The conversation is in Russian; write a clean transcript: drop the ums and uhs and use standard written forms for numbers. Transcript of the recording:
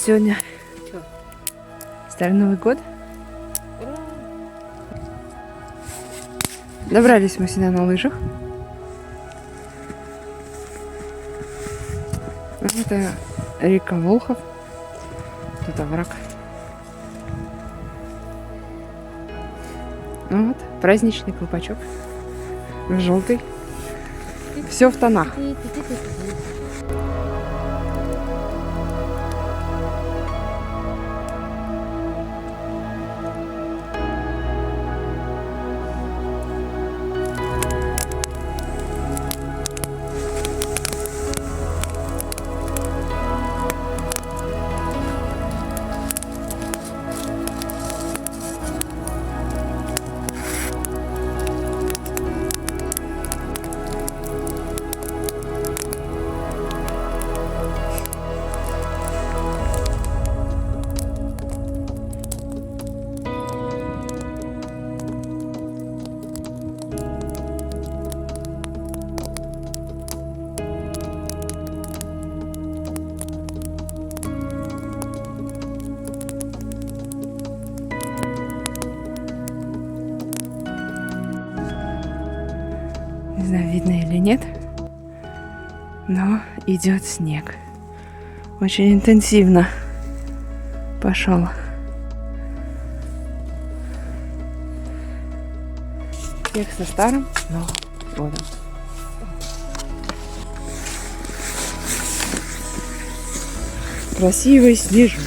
сегодня? Чё? Старый Новый год? Добрались мы сюда на лыжах. Это река Волхов. Тут овраг. Ну вот, праздничный колпачок. Желтый. Все в тонах. Не знаю, видно или нет, но идет снег. Очень интенсивно пошел. Снег со старым Новым годом. Красивый снежок.